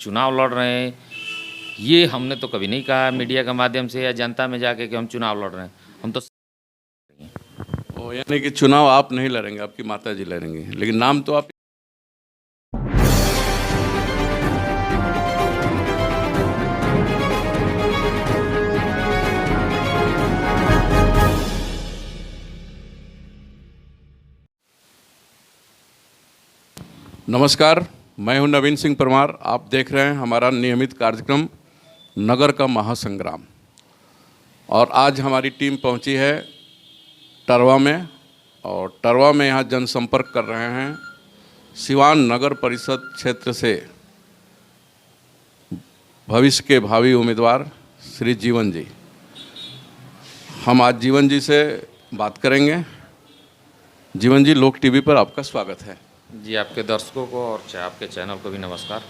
चुनाव लड़ रहे हैं, ये हमने तो कभी नहीं कहा मीडिया के माध्यम से या जनता में जाके कि हम चुनाव लड़ रहे हैं। हम तो यानी कि चुनाव आप नहीं लड़ेंगे, आपकी माता जी लड़ेंगे, लेकिन नाम तो आप। नमस्कार, मैं हूं नवीन सिंह परमार। आप देख रहे हैं हमारा नियमित कार्यक्रम नगर का महासंग्राम। और आज हमारी टीम पहुंची है टरवा में, और टरवा में यहाँ जनसंपर्क कर रहे हैं सिवान नगर परिषद क्षेत्र से भविष्य के भावी उम्मीदवार श्री जीवन जी। हम आज जीवन जी से बात करेंगे। जीवन जी, लोक टीवी पर आपका स्वागत है। जी, आपके दर्शकों को और आपके चैनल को भी नमस्कार।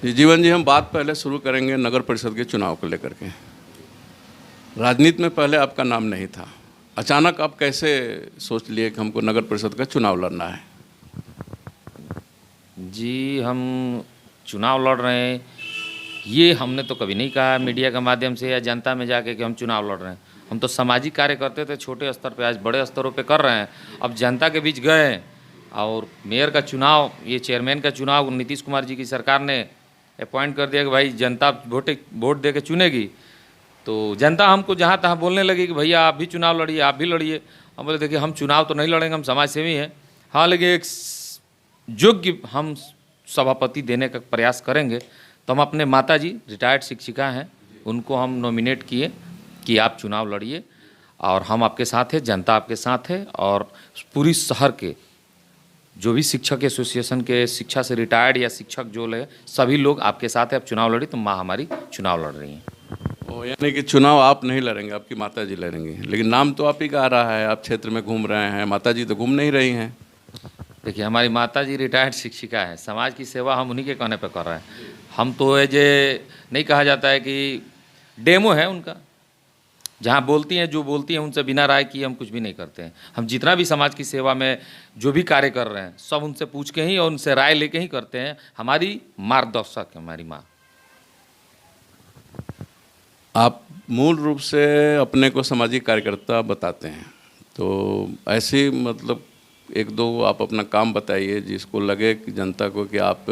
जी जीवन जी, हम बात पहले शुरू करेंगे नगर परिषद के चुनाव को लेकर के। राजनीति में पहले आपका नाम नहीं था, अचानक आप कैसे सोच लिए कि हमको नगर परिषद का चुनाव लड़ना है? जी, हम चुनाव लड़ रहे हैं, ये हमने तो कभी नहीं कहा मीडिया के माध्यम से या जनता में जाके कि हम चुनाव लड़ रहे हैं। हम तो सामाजिक कार्य करते थे छोटे स्तर पे, आज बड़े स्तरों पे कर रहे हैं। अब जनता के बीच गए हैं और मेयर का चुनाव, ये चेयरमैन का चुनाव नीतीश कुमार जी की सरकार ने अपॉइंट कर दिया कि भाई जनता वोट दे के चुनेगी। तो जनता हमको जहाँ तहाँ बोलने लगी कि भैया आप भी चुनाव लड़िए, आप भी लड़िए। हम बोले देखिए, हम चुनाव तो नहीं लड़ेंगे, हम समाज सेवी हैं। हाँ, लेकिन एक योग्य हम सभापति देने का प्रयास करेंगे। तो हम अपने माता जी रिटायर्ड शिक्षिका हैं, उनको हम नॉमिनेट किए कि आप चुनाव लड़िए और हम आपके साथ हैं, जनता आपके साथ है। और पूरी शहर के जो भी शिक्षक एसोसिएशन के शिक्षा से रिटायर्ड या शिक्षक जो ले, सभी लोग आपके साथ हैं। आप चुनाव लड़ी तो माँ हमारी चुनाव लड़ रही हैं। यानी कि चुनाव आप नहीं लड़ेंगे, आपकी माता जी लड़ेंगी, लेकिन नाम तो आप ही का आ रहा है। आप क्षेत्र में घूम रहे हैं, माता जी तो घूम नहीं रही हैं। देखिए, हमारी माता जी रिटायर्ड शिक्षिका है, समाज की सेवा हम उन्हीं के कहने पे कर रहे हैं। हम तो ये नहीं कहा जाता है कि डेमो है उनका, जहाँ बोलती हैं जो बोलती हैं उनसे बिना राय किए हम कुछ भी नहीं करते हैं। हम जितना भी समाज की सेवा में जो भी कार्य कर रहे हैं सब उनसे पूछ के ही और उनसे राय लेके ही करते हैं। हमारी मार्गदर्शक है हमारी माँ। आप मूल रूप से अपने को सामाजिक कार्यकर्ता बताते हैं, तो ऐसे मतलब एक दो आप अपना काम बताइए जिसको लगे कि जनता को कि आप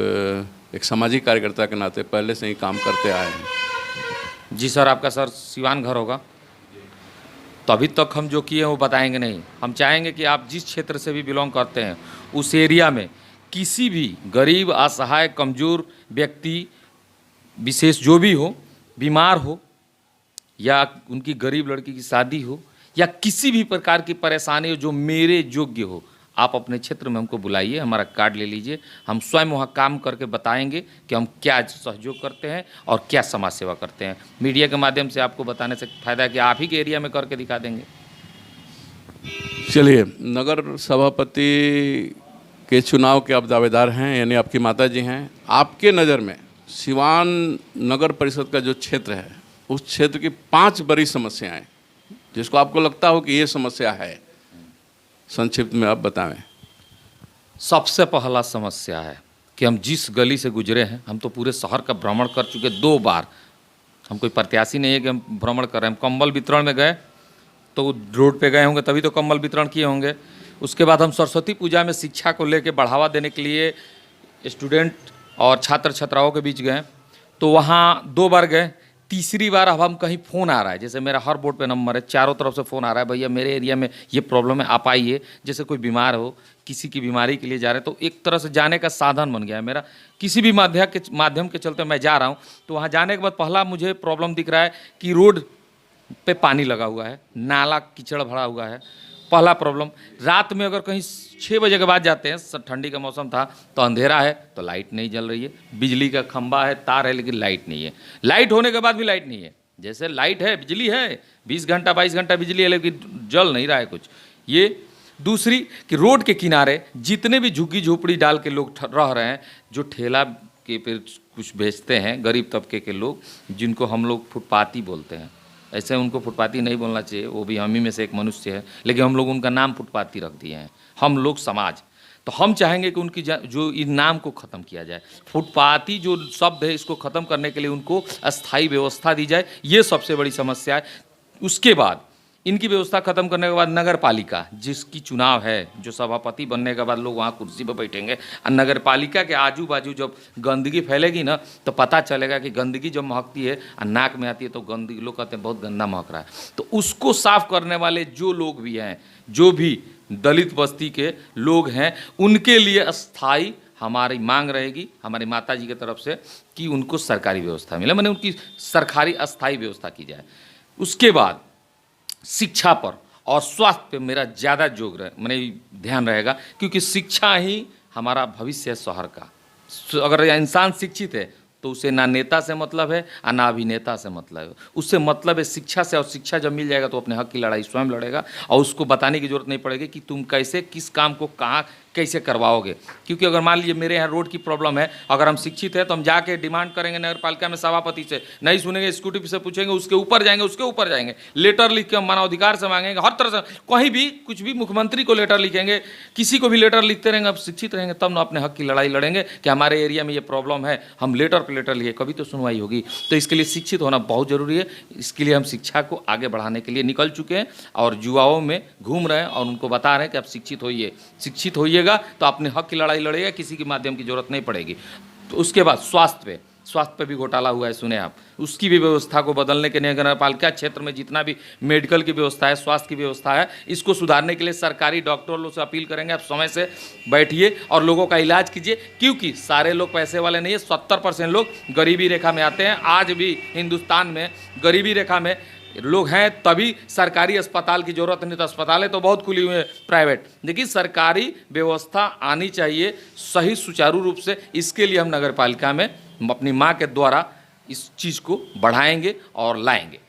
एक सामाजिक कार्यकर्ता के नाते पहले से ही काम करते आए हैं। जी सर, आपका सर सिवान घर होगा तो अभी तक हम जो किए हैं वो बताएंगे नहीं। हम चाहेंगे कि आप जिस क्षेत्र से भी बिलोंग करते हैं उस एरिया में किसी भी गरीब, असहाय, कमज़ोर व्यक्ति विशेष जो भी हो, बीमार हो या उनकी गरीब लड़की की शादी हो या किसी भी प्रकार की परेशानी हो जो मेरे योग्य हो, आप अपने क्षेत्र में हमको बुलाइए, हमारा कार्ड ले लीजिए। हम स्वयं वहाँ काम करके बताएंगे कि हम क्या सहयोग करते हैं और क्या समाज सेवा करते हैं। मीडिया के माध्यम से आपको बताने से फ़ायदा है कि आप ही के एरिया में करके दिखा देंगे। चलिए, नगर सभापति के चुनाव के आप दावेदार हैं, यानी आपकी माता जी हैं। आपके नज़र में सिवान नगर परिषद का जो क्षेत्र है, उस क्षेत्र की 5 बड़ी समस्याएं जिसको आपको लगता हो कि ये समस्या है, संक्षिप्त में आप बताएं। सबसे पहला समस्या है कि हम जिस गली से गुजरे हैं, हम तो पूरे शहर का भ्रमण कर चुके 2 बार। हम कोई प्रत्याशी नहीं है कि हम भ्रमण कर रहे हैं। हम कंबल वितरण में गए तो रोड पे गए होंगे, तभी तो कंबल वितरण किए होंगे। उसके बाद हम सरस्वती पूजा में शिक्षा को लेकर बढ़ावा देने के लिए स्टूडेंट और छात्र छात्राओं के बीच गए, तो वहाँ 2 बार गए। तीसरी बार अब हम कहीं फ़ोन आ रहा है, जैसे मेरा हर बोर्ड पे नंबर है, चारों तरफ से फ़ोन आ रहा है, भैया मेरे एरिया में ये प्रॉब्लम है, आप आइए। जैसे कोई बीमार हो, किसी की बीमारी के लिए जा रहे हैं, तो एक तरह से जाने का साधन बन गया है मेरा। किसी भी माध्यम के चलते मैं जा रहा हूँ, तो वहाँ जाने के बाद पहला मुझे प्रॉब्लम दिख रहा है कि रोड पे पानी लगा हुआ है, नाला कीचड़ भरा हुआ है। पहला प्रॉब्लम। रात में अगर कहीं 6 बजे के बाद जाते हैं, ठंडी का मौसम था, तो अंधेरा है तो लाइट नहीं जल रही है, बिजली का खंभा है, तार है, लेकिन लाइट नहीं है। लाइट होने के बाद भी लाइट नहीं है। जैसे लाइट है, बिजली है, 20 घंटा 22 घंटा बिजली है, लेकिन जल नहीं रहा है कुछ। ये दूसरी कि रोड के किनारे जितने भी झुग्गी झोपड़ी डाल के लोग रह रहे हैं, जो ठेला के पे कुछ बेचते हैं, गरीब तबके के लोग, जिनको हम लोग फुटपाती बोलते हैं। ऐसे उनको फुटपाती नहीं बोलना चाहिए, वो भी हम ही में से एक मनुष्य है, लेकिन हम लोग उनका नाम फुटपाती रख दिए हैं। हम लोग समाज, तो हम चाहेंगे कि उनकी जो इन नाम को ख़त्म किया जाए, फुटपाथी जो शब्द है इसको ख़त्म करने के लिए उनको अस्थायी व्यवस्था दी जाए, ये सबसे बड़ी समस्या है। उसके बाद इनकी व्यवस्था खत्म करने के बाद नगर पालिका जिसकी चुनाव है, जो सभापति बनने के बाद लोग वहाँ कुर्सी पर बैठेंगे और नगर पालिका के आजू बाजू जब गंदगी फैलेगी ना तो पता चलेगा कि गंदगी जब महकती है और नाक में आती है तो गंदगी, लोग कहते हैं बहुत गंदा महक रहा है, तो उसको साफ करने वाले जो लोग भी हैं, जो भी दलित बस्ती के लोग हैं, उनके लिए अस्थाई हमारी मांग रहेगी हमारी माता जी की तरफ से कि उनको सरकारी व्यवस्था मिले, मैंने उनकी सरकारी अस्थाई व्यवस्था की जाए। उसके बाद शिक्षा पर और स्वास्थ्य पे मेरा ज़्यादा मैंने ध्यान रहेगा, क्योंकि शिक्षा ही हमारा भविष्य है शहर का। अगर इंसान शिक्षित है तो उसे ना नेता से मतलब है और ना अभिनेता से मतलब है, उससे मतलब है शिक्षा से, और शिक्षा जब मिल जाएगा तो अपने हक की लड़ाई स्वयं लड़ेगा और उसको बताने की जरूरत नहीं पड़ेगी कि तुम कैसे किस काम को कहाँ कैसे करवाओगे। क्योंकि अगर मान लीजिए मेरे यहाँ रोड की प्रॉब्लम है, अगर हम शिक्षित हैं तो हम जाके डिमांड करेंगे नगर पालिका में सभापति से, नहीं सुनेंगे स्कूटी से पूछेंगे, उसके ऊपर जाएंगे, लेटर लिख के हम मानवाधिकार से मांगेंगे, हर तरह से कहीं भी कुछ भी, मुख्यमंत्री को लेटर लिखेंगे, किसी को भी लेटर लिखते रहेंगे। अब शिक्षित रहेंगे तब ना अपने हक की लड़ाई लड़ेंगे कि हमारे एरिया में ये प्रॉब्लम है, हम लेटर पर लेटर लिए, कभी तो सुनवाई होगी। तो इसके लिए शिक्षित होना बहुत ज़रूरी है। इसके लिए हम शिक्षा को आगे बढ़ाने के लिए निकल चुके हैं और युवाओं में घूम रहे हैं और उनको बता रहे हैं कि आप शिक्षित होइएगा तो अपने हक की लड़ाई लड़ेगा, किसी के माध्यम की जरूरत नहीं पड़ेगी। तो उसके बाद स्वास्थ्य पे भी घोटाला हुआ है, सुने आप, उसकी भी व्यवस्था को बदलने के लिए नगर पालिका क्षेत्र में जितना भी मेडिकल की व्यवस्था है, स्वास्थ्य की व्यवस्था है, इसको सुधारने के लिए सरकारी डॉक्टरों से अपील करेंगे आप समय से बैठिए और लोगों का इलाज कीजिए, क्योंकि सारे लोग पैसे वाले नहीं है। 70% लोग गरीबी रेखा में आते हैं। आज भी हिंदुस्तान में गरीबी रेखा में लोग हैं, तभी सरकारी अस्पताल की जरूरत नहीं। तो अस्पतालें तो बहुत खुली हुई हैं प्राइवेट, लेकिन सरकारी व्यवस्था आनी चाहिए सही सुचारू रूप से। इसके लिए हम नगर पालिका में अपनी माँ के द्वारा इस चीज़ को बढ़ाएंगे और लाएंगे।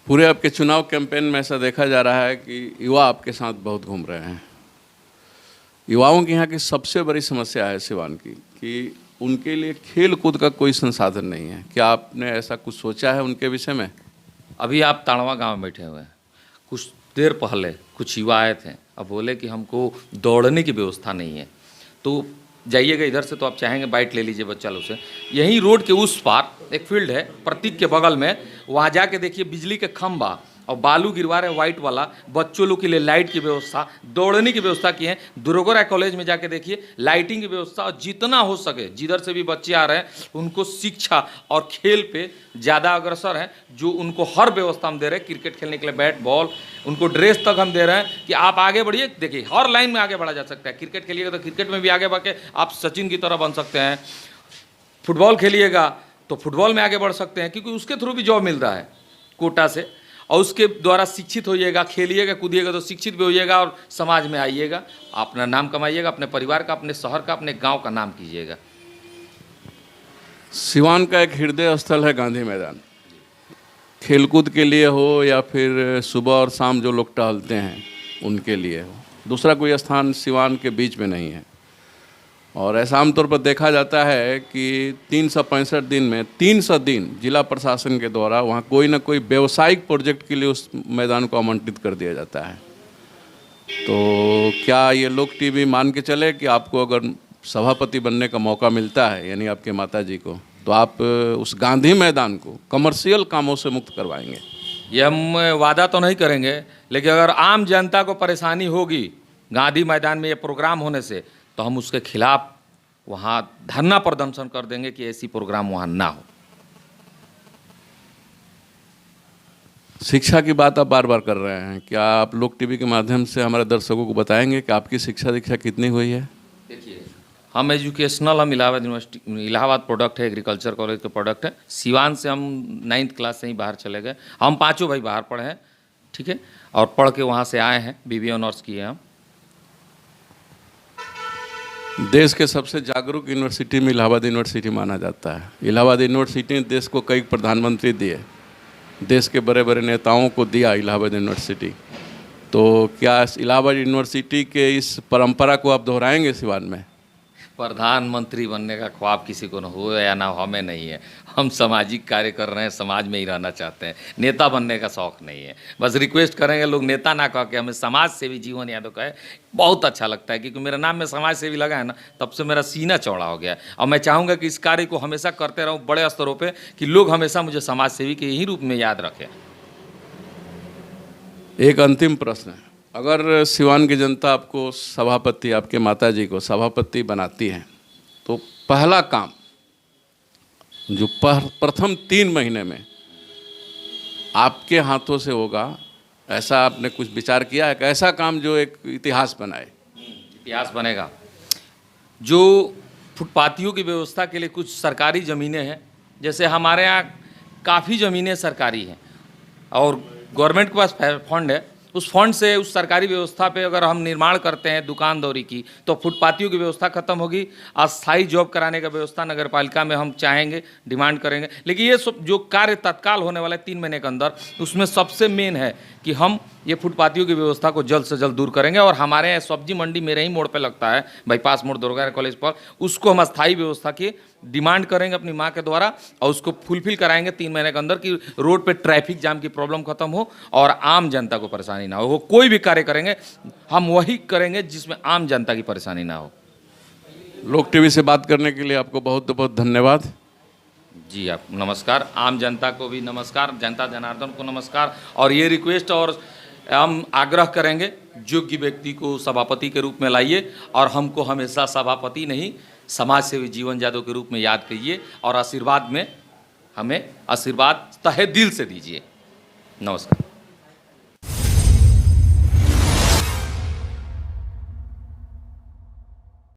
पूरे आपके चुनाव कैंपेन में ऐसा देखा जा रहा है कि युवा आपके साथ बहुत घूम रहे हैं। युवाओं की यहाँ की सबसे बड़ी समस्या है सिवान की कि उनके लिए खेल कूद का कोई संसाधन नहीं है। क्या आपने ऐसा कुछ सोचा है उनके विषय में? अभी आप ताड़वा गांव में बैठे हुए हैं, कुछ देर पहले कुछ युवा आए थे, अब बोले कि हमको दौड़ने की व्यवस्था नहीं है, तो जाइएगा इधर से, तो आप चाहेंगे बाइट ले लीजिए बच्चा लोग से। यहीं रोड के उस पार एक फील्ड है प्रतीक के बगल में, वहाँ जाके देखिए बिजली के खंभा और बालू गिरवा रहे वाइट वाला, बच्चों लोग के लिए लाइट की व्यवस्था, दौड़ने की व्यवस्था की है। दुर्गोरा कॉलेज में जाके देखिए लाइटिंग की व्यवस्था, और जितना हो सके जिधर से भी बच्चे आ रहे हैं उनको शिक्षा और खेल पे ज़्यादा अग्रसर हैं, जो उनको हर व्यवस्था हम दे रहे हैं। क्रिकेट खेलने के लिए बैट बॉल, उनको ड्रेस तक हम दे रहे हैं कि आप आगे बढ़िए। देखिए हर लाइन में आगे बढ़ा जा सकता है। क्रिकेट खेलिएगा तो क्रिकेट में भी आगे बढ़ के आप सचिन की तरह बन सकते हैं, फुटबॉल खेलिएगा तो फुटबॉल में आगे बढ़ सकते हैं, क्योंकि उसके थ्रू भी जॉब मिल रहा है कोटा से। और उसके द्वारा शिक्षित होइएगा, खेलिएगा कूदिएगा तो शिक्षित भी होइएगा और समाज में आइएगा, अपना नाम कमाइएगा, अपने परिवार का, अपने शहर का, अपने गांव का नाम कीजिएगा। सिवान का एक हृदय स्थल है गांधी मैदान, खेलकूद के लिए हो या फिर सुबह और शाम जो लोग टहलते हैं उनके लिए हो। दूसरा कोई स्थान सिवान के बीच में नहीं है। और ऐसा आमतौर पर देखा जाता है कि 365 दिन में 300 दिन जिला प्रशासन के द्वारा वहाँ कोई ना कोई व्यावसायिक प्रोजेक्ट के लिए उस मैदान को आवंटित कर दिया जाता है। तो क्या ये लोग टीवी मान के चले कि आपको अगर सभापति बनने का मौका मिलता है, यानी आपके माताजी को, तो आप उस गांधी मैदान को कमर्शियल कामों से मुक्त करवाएंगे? ये हम वादा तो नहीं करेंगे, लेकिन अगर आम जनता को परेशानी होगी गांधी मैदान में ये प्रोग्राम होने से, तो हम उसके खिलाफ वहाँ धरना प्रदर्शन कर देंगे कि ऐसी प्रोग्राम वहाँ ना हो। शिक्षा की बात आप बार बार कर रहे हैं, क्या आप लोग टीवी के माध्यम से हमारे दर्शकों को बताएंगे कि आपकी शिक्षा दीक्षा कितनी हुई है? देखिए हम एजुकेशनल, हम इलाहाबाद यूनिवर्सिटी, इलाहाबाद प्रोडक्ट है, एग्रीकल्चर कॉलेज का प्रोडक्ट है। सिवान से हम 9th क्लास से ही बाहर चले गए, हम पाँचों भाई बाहर पढ़े हैं, ठीक है, और पढ़ के वहाँ से आए हैं, BBA ऑनर्स किए हम। देश के सबसे जागरूक यूनिवर्सिटी में इलाहाबाद यूनिवर्सिटी माना जाता है। इलाहाबाद यूनिवर्सिटी ने देश को कई प्रधानमंत्री दिए, देश के बड़े बड़े नेताओं को दिया इलाहाबाद यूनिवर्सिटी। तो क्या इलाहाबाद यूनिवर्सिटी के इस परंपरा को आप दोहराएंगे सिवान में? प्रधानमंत्री बनने का ख्वाब किसी को न हो या ना हो, हमें नहीं है। हम सामाजिक कार्य कर रहे हैं, समाज में ही रहना चाहते हैं, नेता बनने का शौक़ नहीं है। बस रिक्वेस्ट करेंगे लोग नेता ना कह के हमें समाज सेवी जीवन यादव कहे, बहुत अच्छा लगता है, क्योंकि मेरा नाम में समाज सेवी लगा है ना, तब से मेरा सीना चौड़ा हो गया है। और मैं चाहूँगा कि इस कार्य को हमेशा करते रहूँ बड़े स्तरों पर, कि लोग हमेशा मुझे समाज सेवी के ही रूप में याद रखें। एक अंतिम प्रश्न है, अगर सिवान की जनता आपको सभापति, आपके माताजी को सभापति बनाती है, तो पहला काम जो प्रथम 3 महीने में आपके हाथों से होगा, ऐसा आपने कुछ विचार किया है? ऐसा काम जो एक इतिहास बनाए? इतिहास बनेगा। जो फुटपाथियों की व्यवस्था के लिए कुछ सरकारी ज़मीनें हैं, जैसे हमारे यहाँ काफ़ी ज़मीनें सरकारी हैं और गवर्नमेंट के पास फंड है, उस फंड से उस सरकारी व्यवस्था पे अगर हम निर्माण करते हैं दुकानदौरी की, तो फुटपाथियों की व्यवस्था खत्म होगी। अस्थायी जॉब कराने का व्यवस्था नगर पालिका में हम चाहेंगे, डिमांड करेंगे। लेकिन ये सब जो कार्य तत्काल होने वाला है 3 महीने के अंदर, उसमें सबसे मेन है कि हम ये फुटपाथियों की व्यवस्था को जल्द से जल्द दूर करेंगे। और हमारे यहाँ सब्जी मंडी मेरे ही मोड़ पर लगता है, बाईपास मोड़ दुर्गा कॉलेज पर, उसको हम अस्थायी व्यवस्था की डिमांड करेंगे अपनी माँ के द्वारा, और उसको फुलफिल कराएंगे 3 महीने के अंदर, कि रोड पे ट्रैफिक जाम की प्रॉब्लम खत्म हो और आम जनता को परेशानी ना हो। वो कोई भी कार्य करेंगे हम वही करेंगे जिसमें आम जनता की परेशानी ना हो। लोक टीवी से बात करने के लिए आपको बहुत बहुत धन्यवाद। जी आप नमस्कार, आम जनता को भी नमस्कार, जनता जनार्दन को नमस्कार। और ये रिक्वेस्ट और हम आग्रह करेंगे, योग्य व्यक्ति को सभापति के रूप में लाइए, और हमको हमेशा सभापति नहीं समाज सेवी जीवन यादव के रूप में याद कीजिए, और आशीर्वाद में हमें आशीर्वाद तहे दिल से दीजिए। नमस्कार।